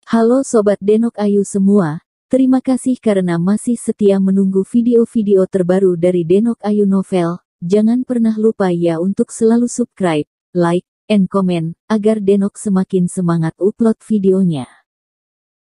Halo Sobat Denok Ayu semua, terima kasih karena masih setia menunggu video-video terbaru dari Denok Ayu Novel. Jangan pernah lupa ya untuk selalu subscribe, like, and comment, agar Denok semakin semangat upload videonya.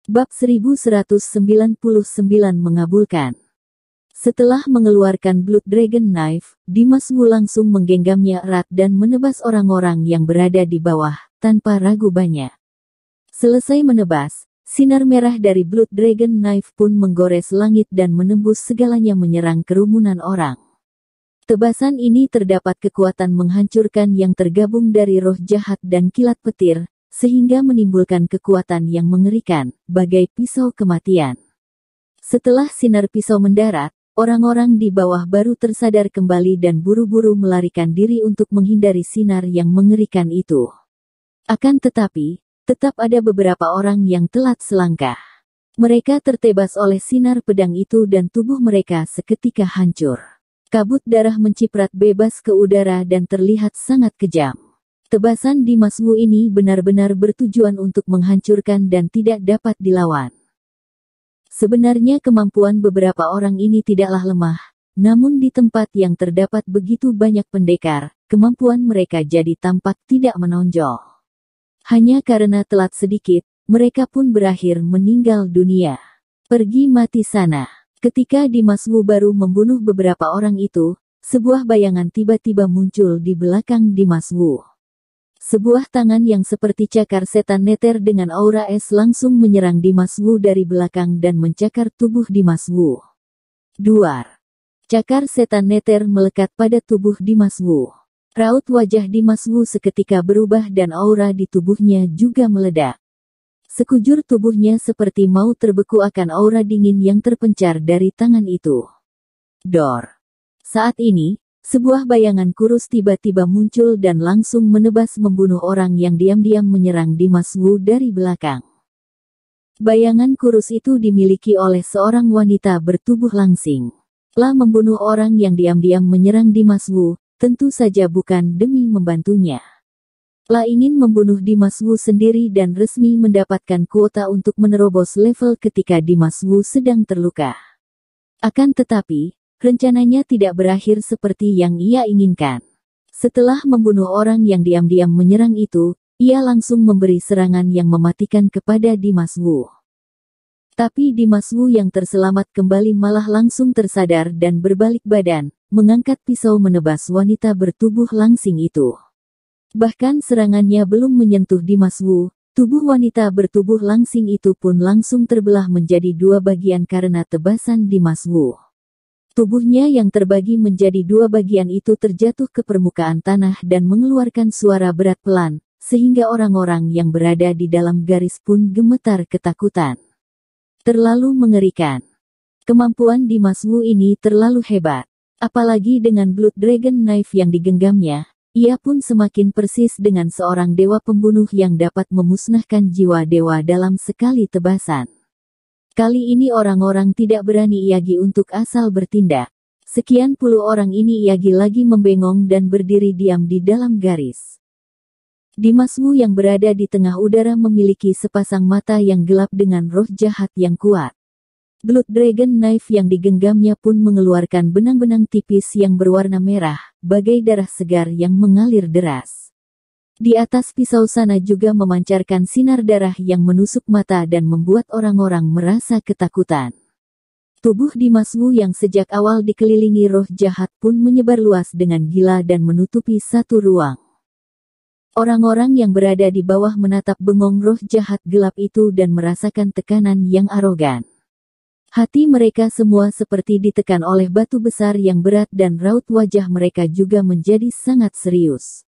Bab 1199 mengabulkan. Setelah mengeluarkan Blood Dragon Knife, Dimas Wu langsung menggenggamnya erat dan menebas orang-orang yang berada di bawah, tanpa ragu banyak. Selesai menebas, sinar merah dari Blood Dragon Knife pun menggores langit dan menembus segalanya menyerang kerumunan orang. Tebasan ini terdapat kekuatan menghancurkan yang tergabung dari roh jahat dan kilat petir, sehingga menimbulkan kekuatan yang mengerikan, bagai pisau kematian. Setelah sinar pisau mendarat, orang-orang di bawah baru tersadar kembali dan buru-buru melarikan diri untuk menghindari sinar yang mengerikan itu. Akan tetapi, tetap ada beberapa orang yang telat selangkah. Mereka tertebas oleh sinar pedang itu dan tubuh mereka seketika hancur. Kabut darah menciprat bebas ke udara dan terlihat sangat kejam. Tebasan Dimas Wu ini benar-benar bertujuan untuk menghancurkan dan tidak dapat dilawan. Sebenarnya kemampuan beberapa orang ini tidaklah lemah, namun di tempat yang terdapat begitu banyak pendekar, kemampuan mereka jadi tampak tidak menonjol. Hanya karena telat sedikit, mereka pun berakhir meninggal dunia. Pergi mati sana. Ketika Dimas Wu baru membunuh beberapa orang itu, sebuah bayangan tiba-tiba muncul di belakang Dimas Wu. Sebuah tangan yang seperti cakar setan neter dengan aura es langsung menyerang Dimas Wu dari belakang dan mencakar tubuh Dimas Wu. Duar. Cakar setan neter melekat pada tubuh Dimas Wu. Raut wajah Dimas Wu seketika berubah dan aura di tubuhnya juga meledak. Sekujur tubuhnya seperti mau terbeku akan aura dingin yang terpencar dari tangan itu. Dor. Saat ini, sebuah bayangan kurus tiba-tiba muncul dan langsung menebas membunuh orang yang diam-diam menyerang Dimas Wu dari belakang. Bayangan kurus itu dimiliki oleh seorang wanita bertubuh langsing. Lah membunuh orang yang diam-diam menyerang Dimas Wu, tentu saja bukan demi membantunya. La ingin membunuh Dimas Wu sendiri dan resmi mendapatkan kuota untuk menerobos level ketika Dimas Wu sedang terluka. Akan tetapi, rencananya tidak berakhir seperti yang ia inginkan. Setelah membunuh orang yang diam-diam menyerang itu, ia langsung memberi serangan yang mematikan kepada Dimas Wu. Tapi Dimas Wu yang terselamat kembali malah langsung tersadar dan berbalik badan, mengangkat pisau menebas wanita bertubuh langsing itu. Bahkan serangannya belum menyentuh Dimas Wu, tubuh wanita bertubuh langsing itu pun langsung terbelah menjadi dua bagian karena tebasan Dimas Wu. Tubuhnya yang terbagi menjadi dua bagian itu terjatuh ke permukaan tanah dan mengeluarkan suara berat pelan, sehingga orang-orang yang berada di dalam garis pun gemetar ketakutan. Terlalu mengerikan. Kemampuan Dimas Wu ini terlalu hebat. Apalagi dengan Blood Dragon Knife yang digenggamnya, ia pun semakin persis dengan seorang dewa pembunuh yang dapat memusnahkan jiwa dewa dalam sekali tebasan. Kali ini orang-orang tidak berani Iyagi untuk asal bertindak. Sekian puluh orang ini Iyagi lagi membengong dan berdiri diam di dalam garis. Dimas Wu yang berada di tengah udara memiliki sepasang mata yang gelap dengan roh jahat yang kuat. Blood Dragon Knife yang digenggamnya pun mengeluarkan benang-benang tipis yang berwarna merah, bagai darah segar yang mengalir deras. Di atas pisau sana juga memancarkan sinar darah yang menusuk mata dan membuat orang-orang merasa ketakutan. Tubuh Dimas Wu yang sejak awal dikelilingi roh jahat pun menyebar luas dengan gila dan menutupi satu ruang. Orang-orang yang berada di bawah menatap bengong roh jahat gelap itu dan merasakan tekanan yang arogan. Hati mereka semua seperti ditekan oleh batu besar yang berat dan raut wajah mereka juga menjadi sangat serius.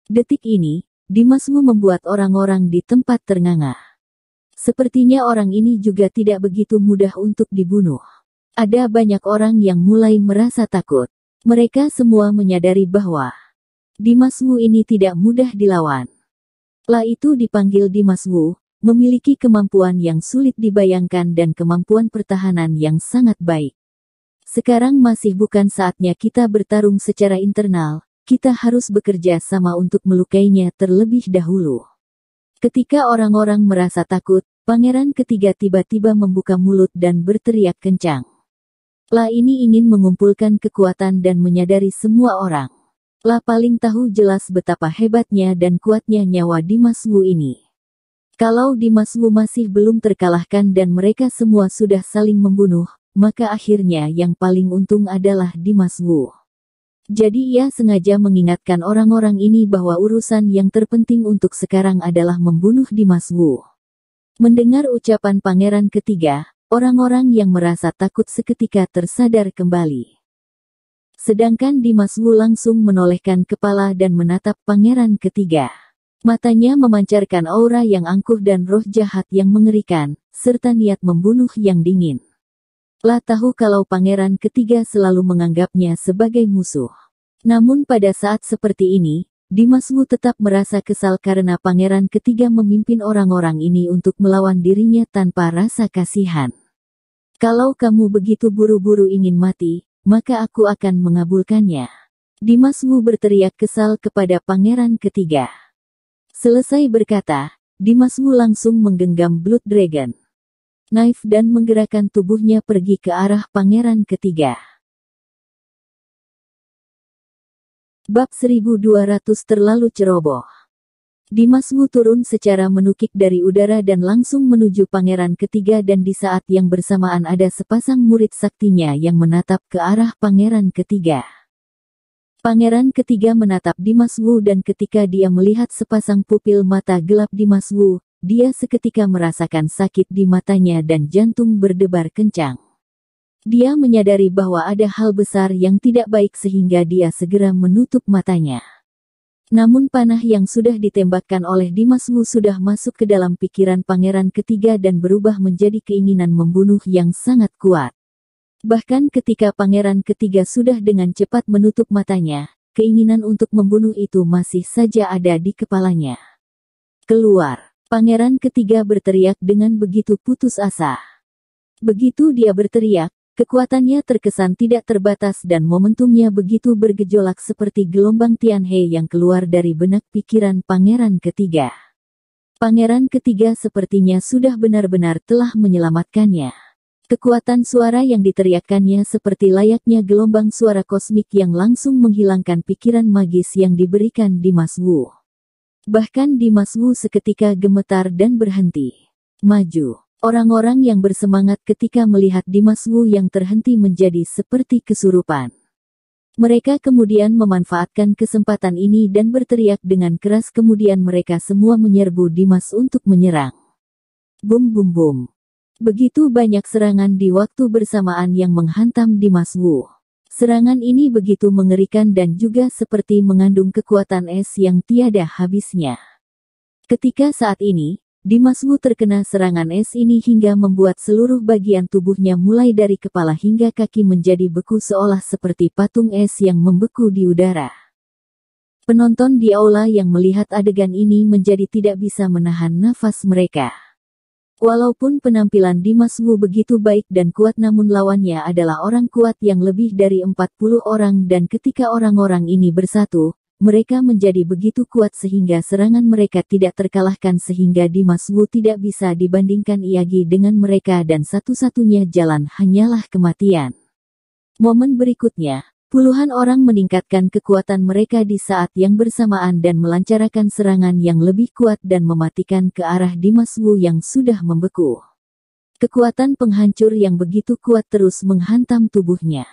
Detik ini, Dimas Wu membuat orang-orang di tempat ternganga. Sepertinya orang ini juga tidak begitu mudah untuk dibunuh. Ada banyak orang yang mulai merasa takut. Mereka semua menyadari bahwa Dimas Wu ini tidak mudah dilawan. La itu dipanggil Dimas Wu, memiliki kemampuan yang sulit dibayangkan dan kemampuan pertahanan yang sangat baik. Sekarang masih bukan saatnya kita bertarung secara internal, kita harus bekerja sama untuk melukainya terlebih dahulu. Ketika orang-orang merasa takut, Pangeran ketiga tiba-tiba membuka mulut dan berteriak kencang. La ini ingin mengumpulkan kekuatan dan menyadari semua orang. La paling tahu jelas betapa hebatnya dan kuatnya nyawa Dimas Wu ini. Kalau Dimas Wu masih belum terkalahkan dan mereka semua sudah saling membunuh, maka akhirnya yang paling untung adalah Dimas Wu. Jadi ia sengaja mengingatkan orang-orang ini bahwa urusan yang terpenting untuk sekarang adalah membunuh Dimas Wu. Mendengar ucapan pangeran ketiga, orang-orang yang merasa takut seketika tersadar kembali. Sedangkan Dimas Wu langsung menolehkan kepala dan menatap pangeran ketiga. Matanya memancarkan aura yang angkuh dan roh jahat yang mengerikan, serta niat membunuh yang dingin. La tahu kalau pangeran ketiga selalu menganggapnya sebagai musuh. Namun pada saat seperti ini, Dimas Wu tetap merasa kesal karena pangeran ketiga memimpin orang-orang ini untuk melawan dirinya tanpa rasa kasihan. Kalau kamu begitu buru-buru ingin mati, maka aku akan mengabulkannya. Dimas Wu berteriak kesal kepada pangeran ketiga. Selesai berkata, Dimas Wu langsung menggenggam Blood Dragon Knife dan menggerakkan tubuhnya pergi ke arah pangeran ketiga. Bab 1200 terlalu ceroboh. Dimas Wu turun secara menukik dari udara dan langsung menuju pangeran ketiga dan di saat yang bersamaan ada sepasang murid saktinya yang menatap ke arah pangeran ketiga. Pangeran ketiga menatap Dimas Wu dan ketika dia melihat sepasang pupil mata gelap Dimas Wu, dia seketika merasakan sakit di matanya dan jantung berdebar kencang. Dia menyadari bahwa ada hal besar yang tidak baik sehingga dia segera menutup matanya. Namun panah yang sudah ditembakkan oleh Dimas Wu sudah masuk ke dalam pikiran pangeran ketiga dan berubah menjadi keinginan membunuh yang sangat kuat. Bahkan ketika pangeran ketiga sudah dengan cepat menutup matanya, keinginan untuk membunuh itu masih saja ada di kepalanya. Keluar! Pangeran ketiga berteriak dengan begitu putus asa. Begitu dia berteriak, kekuatannya terkesan tidak terbatas dan momentumnya begitu bergejolak seperti gelombang Tianhe yang keluar dari benak pikiran pangeran ketiga. Pangeran ketiga sepertinya sudah benar-benar telah menyelamatkannya. Kekuatan suara yang diteriakkannya seperti layaknya gelombang suara kosmik yang langsung menghilangkan pikiran magis yang diberikan Dimas Wu. Bahkan Dimas Wu seketika gemetar dan berhenti. Maju. Orang-orang yang bersemangat ketika melihat Dimas Wu yang terhenti menjadi seperti kesurupan. Mereka kemudian memanfaatkan kesempatan ini dan berteriak dengan keras kemudian mereka semua menyerbu Dimas untuk menyerang. Bum bum bum. Begitu banyak serangan di waktu bersamaan yang menghantam Dimas Wu. Serangan ini begitu mengerikan dan juga seperti mengandung kekuatan es yang tiada habisnya. Ketika saat ini, Dimas Wu terkena serangan es ini hingga membuat seluruh bagian tubuhnya mulai dari kepala hingga kaki menjadi beku seolah seperti patung es yang membeku di udara. Penonton di aula yang melihat adegan ini menjadi tidak bisa menahan nafas mereka. Walaupun penampilan Dimas Wu begitu baik dan kuat namun lawannya adalah orang kuat yang lebih dari 40 orang dan ketika orang-orang ini bersatu, mereka menjadi begitu kuat sehingga serangan mereka tidak terkalahkan sehingga Dimas Wu tidak bisa dibandingkan Iyagi dengan mereka dan satu-satunya jalan hanyalah kematian. Momen berikutnya, puluhan orang meningkatkan kekuatan mereka di saat yang bersamaan dan melancarkan serangan yang lebih kuat dan mematikan ke arah Dimas Wu yang sudah membeku. Kekuatan penghancur yang begitu kuat terus menghantam tubuhnya.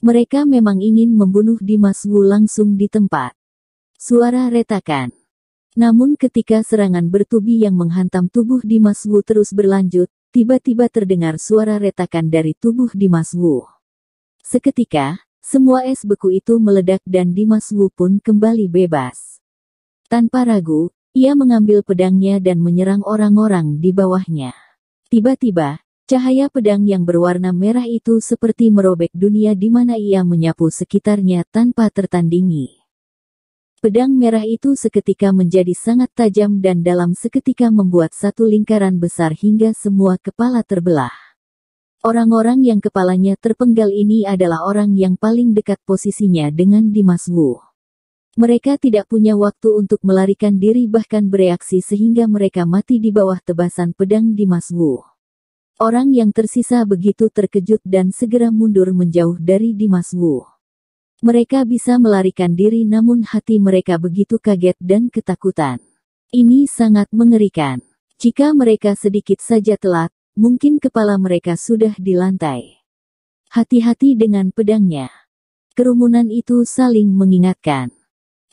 Mereka memang ingin membunuh Dimas Wu langsung di tempat. Suara retakan. Namun ketika serangan bertubi yang menghantam tubuh Dimas Wu terus berlanjut, tiba-tiba terdengar suara retakan dari tubuh Dimas Wu. Seketika, semua es beku itu meledak dan Dimas Wu pun kembali bebas. Tanpa ragu, ia mengambil pedangnya dan menyerang orang-orang di bawahnya. Tiba-tiba, cahaya pedang yang berwarna merah itu seperti merobek dunia di mana ia menyapu sekitarnya tanpa tertandingi. Pedang merah itu seketika menjadi sangat tajam dan dalam seketika membuat satu lingkaran besar hingga semua kepala terbelah. Orang-orang yang kepalanya terpenggal ini adalah orang yang paling dekat posisinya dengan Dimas Wu. Mereka tidak punya waktu untuk melarikan diri bahkan bereaksi sehingga mereka mati di bawah tebasan pedang Dimas Wu. Orang yang tersisa begitu terkejut dan segera mundur menjauh dari Dimas Wu. Mereka bisa melarikan diri namun hati mereka begitu kaget dan ketakutan. Ini sangat mengerikan. Jika mereka sedikit saja telat, mungkin kepala mereka sudah di lantai. Hati-hati dengan pedangnya. Kerumunan itu saling mengingatkan.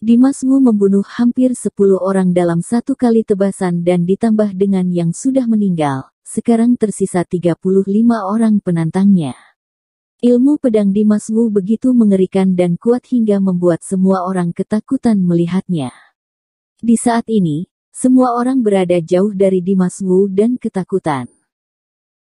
Dimas Wu membunuh hampir 10 orang dalam satu kali tebasan dan ditambah dengan yang sudah meninggal, sekarang tersisa 35 orang penantangnya. Ilmu pedang Dimas Wu begitu mengerikan dan kuat hingga membuat semua orang ketakutan melihatnya. Di saat ini, semua orang berada jauh dari Dimas Wu dan ketakutan.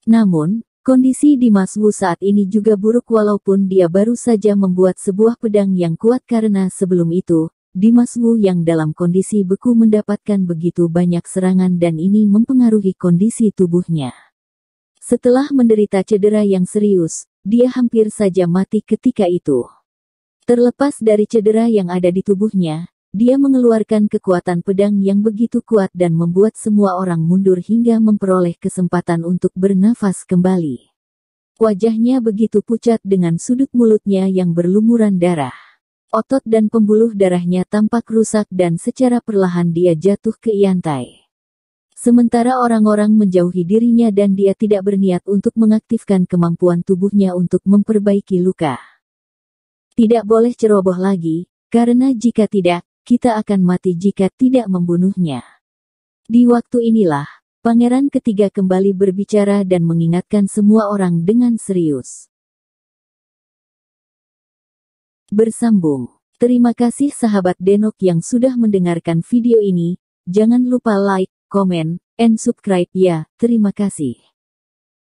Namun, kondisi Dimas Wu saat ini juga buruk walaupun dia baru saja membuat sebuah pedang yang kuat karena sebelum itu, Dimas Wu yang dalam kondisi beku mendapatkan begitu banyak serangan dan ini mempengaruhi kondisi tubuhnya. Setelah menderita cedera yang serius, dia hampir saja mati ketika itu. Terlepas dari cedera yang ada di tubuhnya, dia mengeluarkan kekuatan pedang yang begitu kuat dan membuat semua orang mundur hingga memperoleh kesempatan untuk bernafas kembali. Wajahnya begitu pucat dengan sudut mulutnya yang berlumuran darah. Otot dan pembuluh darahnya tampak rusak dan secara perlahan dia jatuh ke lantai. Sementara orang-orang menjauhi dirinya dan dia tidak berniat untuk mengaktifkan kemampuan tubuhnya untuk memperbaiki luka. Tidak boleh ceroboh lagi, karena jika tidak, kita akan mati jika tidak membunuhnya. Di waktu inilah, Pangeran ketiga kembali berbicara dan mengingatkan semua orang dengan serius. Bersambung. Terima kasih sahabat Denok yang sudah mendengarkan video ini. Jangan lupa like, comment, and subscribe ya. Terima kasih.